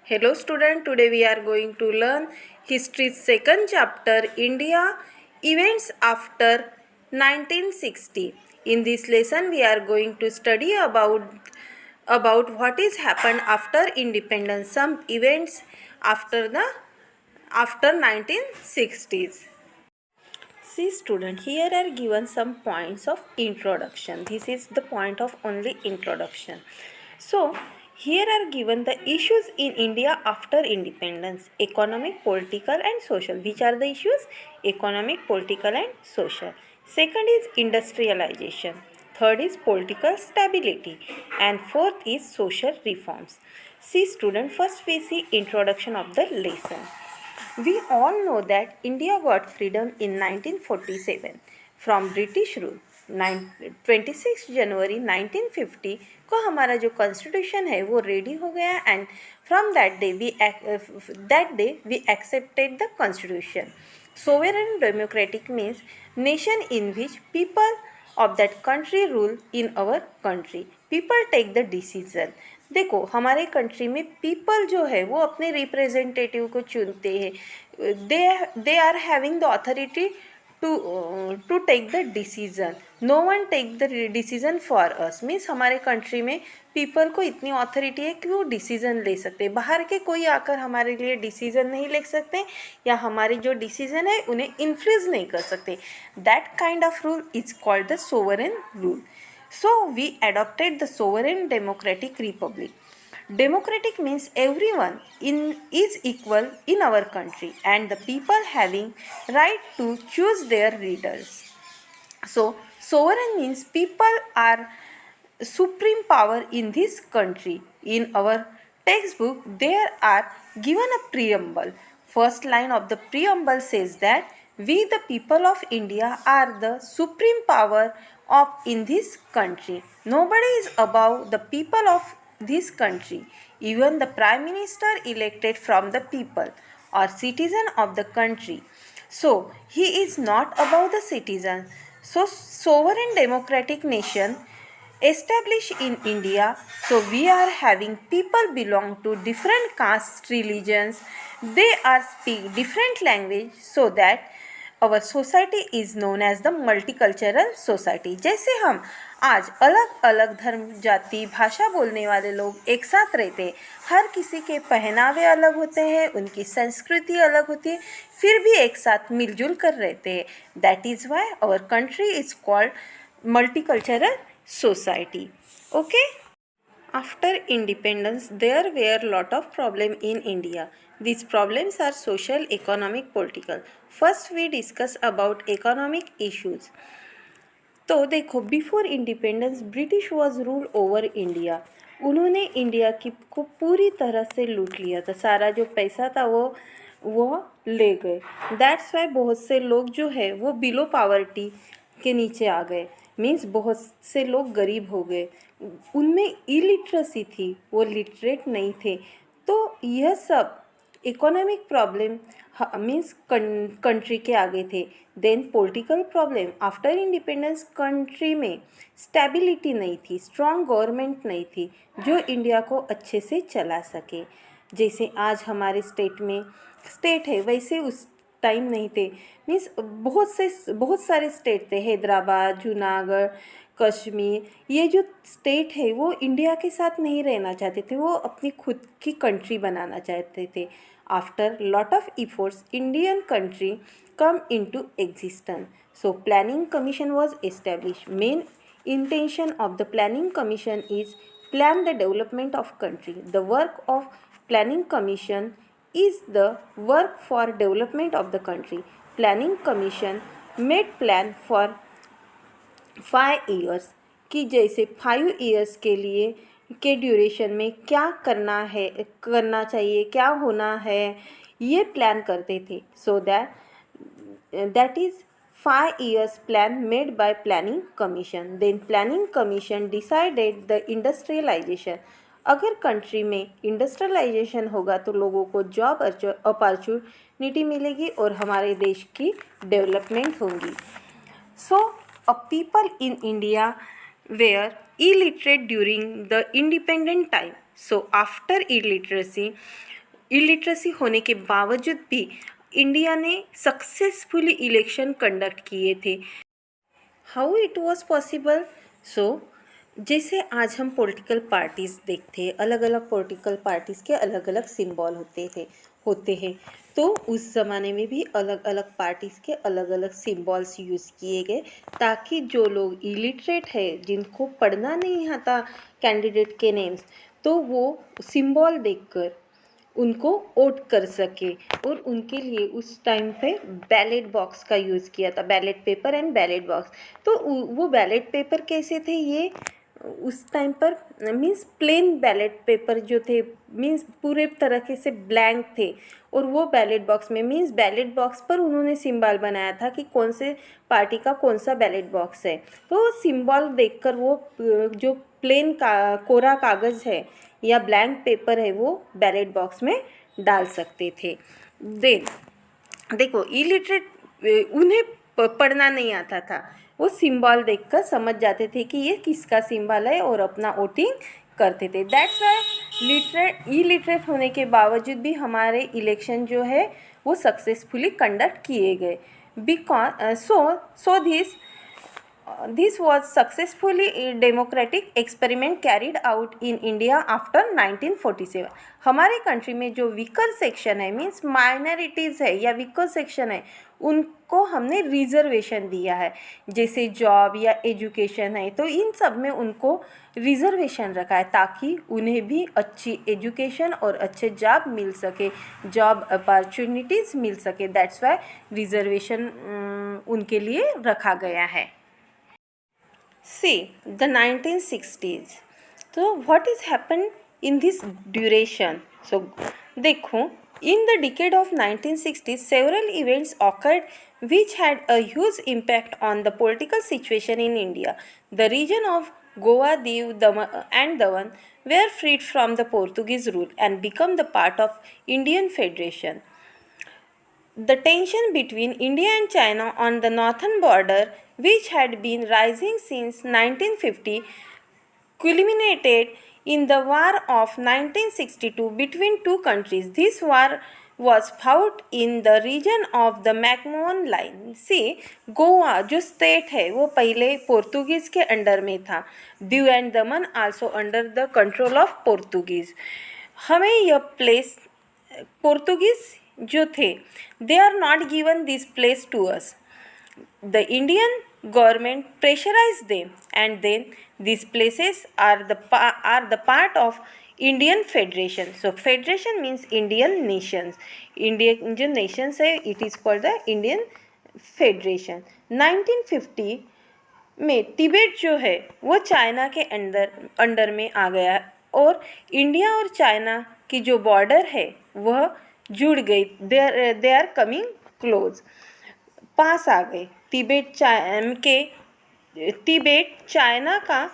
Hello student, today we are going to learn history's second chapter, India events after 1960. In this lesson we are going to study about what is happened after independence, some events after 1960s. See student, here are given some points of introduction. This is the point of only introduction. So here are given the issues in India after independence: economic, political and social. Which are the issues? Economic, political and social. Second is industrialization. Third is political stability. And fourth is social reforms. See student, first we see introduction of the lesson. We all know that India got freedom in 1947 from British rule. 26 जनवरी 1950 को हमारा जो constitution है वो ready हो गया and from that day we accepted the constitution. Sovereign democratic means nation in which people of that country rule in our country. People take the decision. देखो हमारे country में पीपल जो है वो अपने रिप्रेजेंटेटिव को चुनते हैं. They are having the authority to take the decision. No one take the decision for us. Means हमारे कंट्री में पीपल को इतनी अथॉरिटी है कि वो डिसीजन ले सकते हैं. बाहर के कोई आकर हमारे लिए डिसीजन नहीं ले सकते या हमारे जो डिसीजन है उन्हें इन्फ्लुएंस नहीं कर सकते. That kind of rule is called the sovereign rule. So we adopted the sovereign democratic republic. Democratic means everyone is equal in our country and the people having right to choose their leaders. So sovereign means people are supreme power in this country. In our textbook there are given a preamble. First line of the preamble says that we the people of India are the supreme power of in this country. Nobody is above the people of this country. Even the prime minister elected from the people or citizen of the country. So he is not above the citizen. So sovereign democratic nation established in India. So we are having people belong to different castes, religions. They are speak different language so that our society is known as the multicultural society. जैसे हम आज अलग अलग धर्म, जाति, भाषा बोलने वाले लोग एक साथ रहते हैं. हर किसी के पहनावे अलग होते हैं, उनकी संस्कृति अलग होती है, फिर भी एक साथ मिलजुल कर रहते हैं. That is why our country is called multicultural society. Okay. After independence, there were lot of problems in India. These problems are social, economic, political. First, we discuss about economic issues. तो देखो, before independence British was rule over India. उन्होंने India की को पूरी तरह से लूट लिया था. सारा जो पैसा था वो ले गए. दैट्स वाई बहुत से लोग जो है वो बिलो पावर्टी के नीचे आ गए. मीन्स बहुत से लोग गरीब हो गए. उनमें इलिटरेसी थी, वो लिटरेट नहीं थे. तो यह सब इकोनॉमिक प्रॉब्लम मीन्स कंट्री के आगे थे. Then political problem. After independence country में स्टेबिलिटी नहीं थी, स्ट्रॉन्ग गवर्नमेंट नहीं थी जो इंडिया को अच्छे से चला सके. जैसे आज हमारे स्टेट में स्टेट है वैसे उस टाइम नहीं थे. मीन्स बहुत सारे स्टेट थे. हैदराबाद, जूनागढ़, कश्मीर, ये जो स्टेट है वो इंडिया के साथ नहीं रहना चाहते थे, वो अपनी खुद की कंट्री बनाना चाहते थे. After lot of efforts Indian country come into existence. So planning commission was establish. Main intention of the planning commission is plan the development of country. The work of planning commission is the work for development of the country. Planning Commission made plan for 5 years कि जैसे 5 years के लिए के duration में क्या करना चाहिए, क्या होना है, ये प्लान करते थे. So that is 5 years plan made by Planning Commission. Then Planning Commission decided the industrialization. अगर कंट्री में इंडस्ट्रियलाइजेशन होगा तो लोगों को जॉब अपॉर्चुनिटी मिलेगी और हमारे देश की डेवलपमेंट होगी. So uh people in India were illiterate during the independent time. So after illiteracy illiteracy होने के बावजूद भी इंडिया ने सक्सेसफुली इलेक्शन कंडक्ट किए थे। How it was possible? So जैसे आज हम पॉलिटिकल पार्टीज़ देखते हैं, अलग अलग पॉलिटिकल पार्टीज़ के अलग अलग सिंबल होते हैं, तो उस ज़माने में भी अलग अलग पार्टीज़ के अलग अलग सिंबल्स यूज़ किए गए, ताकि जो लोग इलिटरेट है, जिनको पढ़ना नहीं आता कैंडिडेट के नेम्स, तो वो सिंबल देखकर उनको वोट कर सके। और उनके लिए उस टाइम पे बैलेट बॉक्स का यूज़ किया था, ballot paper and ballot box. तो वो बैलेट पेपर कैसे थे, ये उस टाइम पर मीन्स प्लेन बैलेट पेपर जो थे, मीन्स पूरे तरीके से ब्लैंक थे, और वो बैलेट बॉक्स में मीन्स बैलेट बॉक्स पर उन्होंने सिंबल बनाया था कि कौन से पार्टी का कौन सा बैलेट बॉक्स है। तो सिंबल देखकर वो जो प्लेन कोरा कागज़ है या ब्लैंक पेपर है, वो बैलेट बॉक्स में डाल सकते थे। देखो इलिटरेट उन्हें पढ़ना नहीं आता था, वो सिंबल देखकर समझ जाते थे कि ये किसका सिंबल है और अपना वोटिंग करते थे। दैट्स वाई इलिटरेट होने के बावजूद भी हमारे इलेक्शन जो है वो सक्सेसफुली कंडक्ट किए गए। Because so this was successfully a democratic experiment carried out in India after 1947। हमारे कंट्री में जो वीकर सेक्शन है, मीन्स माइनॉरिटीज़ है या वीकर सेक्शन है, उनको हमने रिजर्वेशन दिया है। जैसे जॉब या एजुकेशन है, तो इन सब में उनको रिजर्वेशन रखा है, ताकि उन्हें भी अच्छी एजुकेशन और अच्छे जॉब मिल सके, जॉब अपॉर्चुनिटीज़ मिल सके। दैट्स वाई रिजर्वेशन उनके लिए रखा गया है। See, the 1960s. So what has happened in this duration? So देखो, in the decade of 1960s, several events occurred which had a huge impact on the political situation in India. The region of Goa, Diu, and Daman were freed from the Portuguese rule and become the part of Indian Federation. The tension between India and China on the northern border, which had been rising since 1950, culminated in the War of 1962 between two countries. This war was fought in the region of the McMahon line. See, Goa जो state है वो पहले Portuguese के under में था, Diu and Daman also under the control of Portuguese. हमें यह place Portuguese जो थे, they are not given this place to us. The Indian government pressurized them, and then these places are the part of Indian Federation. So Federation means Indian nations. Indian जो nations है, it is called the Indian Federation. 1950 में Tibet जो है वो China के under में आ गया, और इंडिया और चाइना की जो बॉर्डर है वह जुड़ गई। दे आर कमिंग क्लोज, पास आ गए। तिबेट चाइना का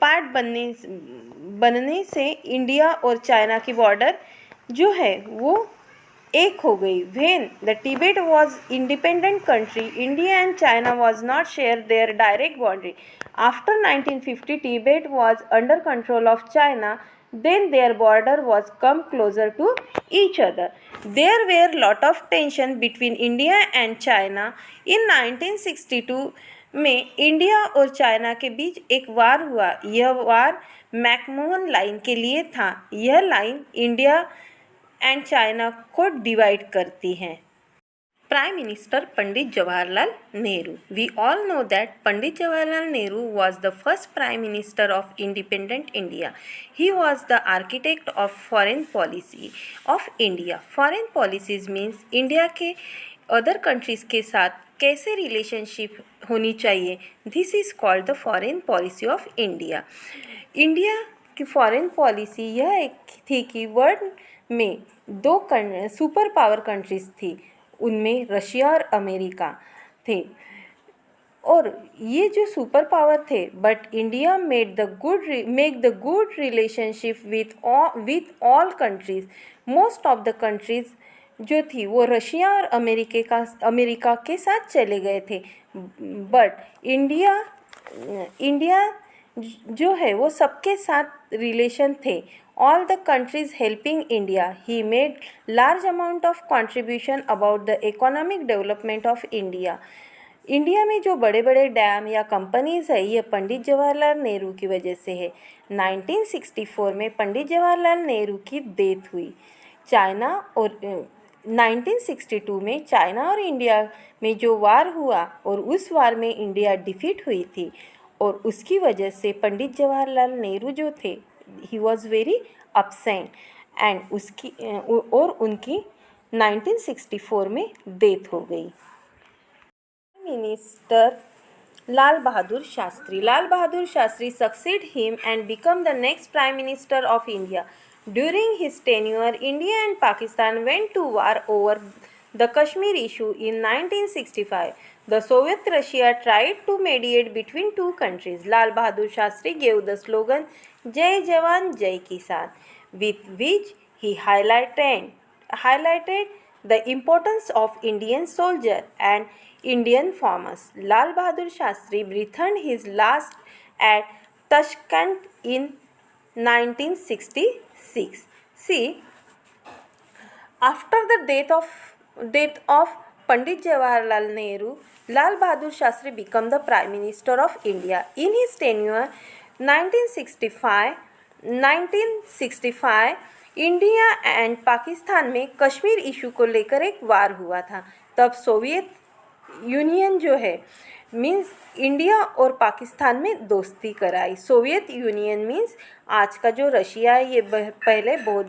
पार्ट बनने से इंडिया और चाइना की बॉर्डर जो है वो एक हो गई। When the Tibet was independent country, India and China was not share their direct boundary. After 1950 Tibet was under control of China, then their border was come closer to each other. There were lot of tension between India and China. In 1962 में India और China के बीच एक वार हुआ। यह वार McMahon line के लिए था। यह लाइन इंडिया एंड चाइना को डिवाइड करती है। Prime Minister Pandit Jawaharlal Nehru. We all know that Pandit Jawaharlal Nehru was the first Prime Minister of independent India. He was the architect of foreign policy of India. Foreign policies means India के other countries के साथ कैसे relationship होनी चाहिए, this is called the foreign policy of India. India की foreign policy यह एक थी कि वर्ल्ड में दो सुपर पावर कंट्रीज थी, उनमें रशिया और अमेरिका थे, और ये जो सुपर पावर थे, but India make the good relationship with all countries. Most of the countries जो थी वो रशिया और अमेरिका के साथ चले गए थे, बट इंडिया जो है वो सबके साथ रिलेशन थे। all the countries helping India. He made large amount of contribution about the economic development of India. India में जो बड़े बड़े डैम या कंपनीज है ये पंडित जवाहरलाल नेहरू की वजह से है। 1964 में पंडित जवाहरलाल नेहरू की डेथ हुई। चाइना और 1962 में चाइना और इंडिया में जो वार हुआ और उस वार में इंडिया डिफीट हुई थी और उसकी वजह से पंडित जवाहरलाल नेहरू जो थे he was very absent and उनकी 1964 में डेथ हो गई। Minister Lal Bahadur Shastri. Lal Bahadur Shastri succeeded him and became the next Prime Minister of India. During his tenure, India and Pakistan went to war over the Kashmir issue in 1965. The Soviet Russia tried to mediate between two countries. Lal Bahadur Shastri gave the slogan Jai Jawan, Jai Kisan, with which he highlighted the importance of Indian soldier and Indian farmers. Lal Bahadur Shastri breathed his last at Tashkent in 1966. See, after the death of Pandit Jawaharlal Nehru, Lal Bahadur Shastri became the Prime Minister of India. In his tenure, 1965 India and Pakistan में Kashmir issue को लेकर एक वार हुआ था। तब Soviet union जो है means India और पाकिस्तान में दोस्ती कराई। सोवियत यूनियन मीन्स आज का जो रशिया है, ये पहले बहुत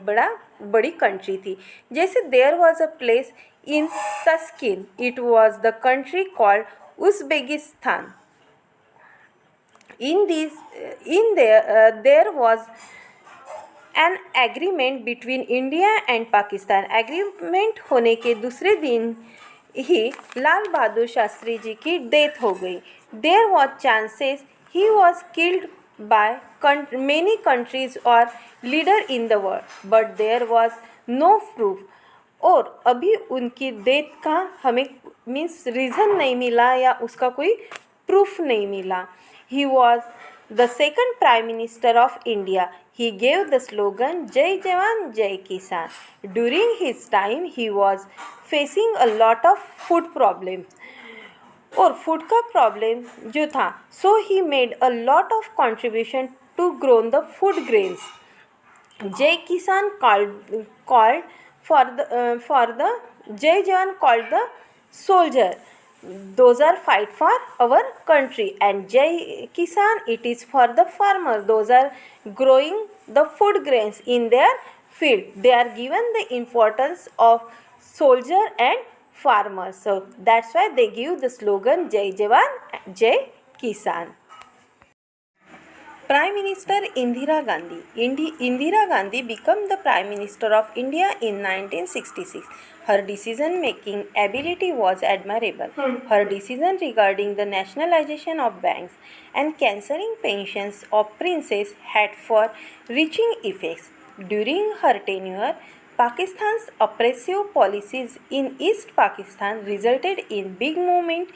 बड़ी कंट्री थी। जैसे there was a place in Tashkent, it was the country called Uzbekistan. there was an agreement between India and Pakistan. Agreement होने के दूसरे दिन ही लाल बहादुर शास्त्री जी की डेथ हो गई। There was chances he was killed by many countries or leader in the world, but there was no proof. और अभी उनकी डेथ का हमें मीन्स रीज़न नहीं मिला या उसका कोई प्रूफ नहीं मिला। He was the second Prime Minister of India. He gave the slogan Jai Jawan, Jai Kisan. During his time, he was facing a lot of food problems. और फूड का problem जो था, so he made a lot of contribution to grow the food grains. Jai Kisan called for the Jai Jawan called the soldier. Those are fight for our country, and Jai Kisan, it is for the farmer. Those are growing the food grains in their field. They are given the importance of soldier and farmers. So that's why they give the slogan Jai Jawan, Jai Kisan. Prime Minister Indira Gandhi. Indira Gandhi became the Prime Minister of India in 1966. Her decision-making ability was admirable. Her decision regarding the nationalization of banks and cancelling pensions of princes had far-reaching effects. During her tenure, Pakistan's oppressive policies in East Pakistan resulted in big movement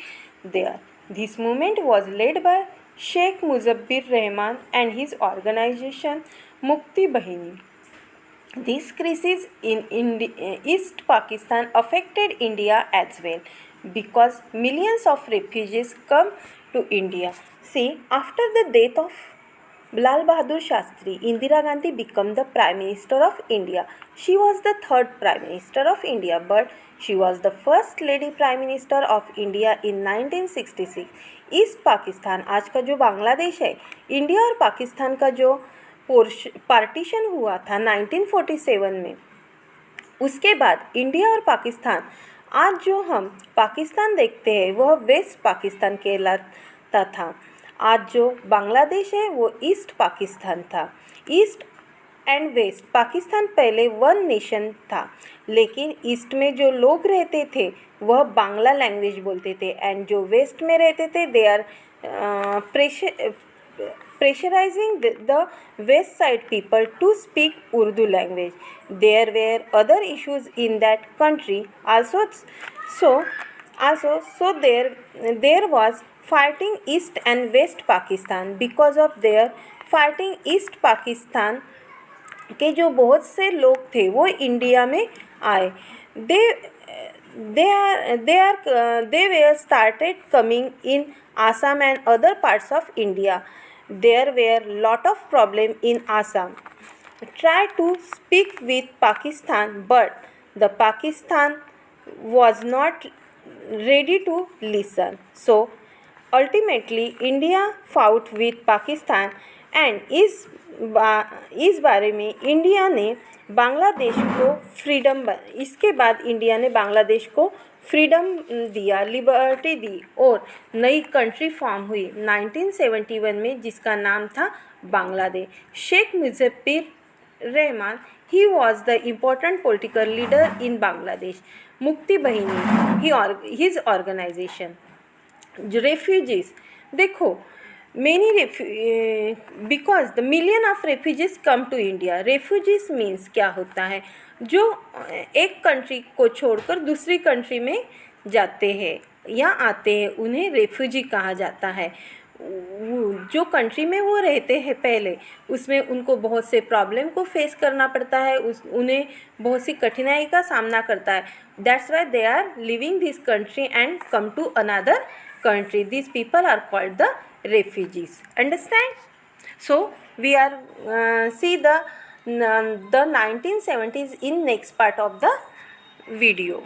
there. This movement was led by Sheikh Muzaffar Rahman and his organization Mukti Bahini. This crisis in East Pakistan affected India as well because millions of refugees come to India. See, after the death of Lal Bahadur Shastri, Indira Gandhi became the Prime Minister of India. She was the third Prime Minister of India, but she was the first lady Prime Minister of India in 1966. East Pakistan, आज का जो बांग्लादेश है, India और पाकिस्तान का जो partition हुआ था 1947 में, उसके बाद इंडिया और पाकिस्तान, आज जो हम पाकिस्तान देखते हैं वह वेस्ट पाकिस्तान कहलाता था। आज जो बांग्लादेश है वो ईस्ट पाकिस्तान था। ईस्ट एंड वेस्ट पाकिस्तान पहले वन नेशन था, लेकिन ईस्ट में जो लोग रहते थे वह बांग्ला लैंग्वेज बोलते थे एंड जो वेस्ट में रहते थे they are pressurizing the west side people to speak Urdu language. There were other issues in that country also. So there was fighting East and West Pakistan. Because of their fighting East Pakistan, के जो बहुत से लोग थे वो India में आए. दे they were started coming in Assam and other parts of India. There were lot of problem in Assam. Try to speak with Pakistan, but the Pakistan was not ready to listen. So ultimately India fought with Pakistan and इस बारे में India ने बांग्लादेश को इसके बाद India ने बांग्लादेश को freedom दिया, लिबर्टी दी और नई कंट्री फॉर्म हुई 1971 में जिसका नाम था Bangladesh. Sheikh Muzaffar Rahman, he was the important political leader in Bangladesh. Mukti Bahini, his organization. Refugees, देखो because the million of refugees come to India. Refugees means क्या होता है, जो एक कंट्री को छोड़कर दूसरी कंट्री में जाते हैं या आते हैं, उन्हें रेफ्यूजी कहा जाता है. जो कंट्री में वो रहते हैं पहले, उसमें उनको बहुत से प्रॉब्लम को फेस करना पड़ता है, उन्हें बहुत सी कठिनाई का सामना करता है. That's why they are living this country and come to another country. These people are called the refugees. Understand? So we are see the 1970s in next part of the video.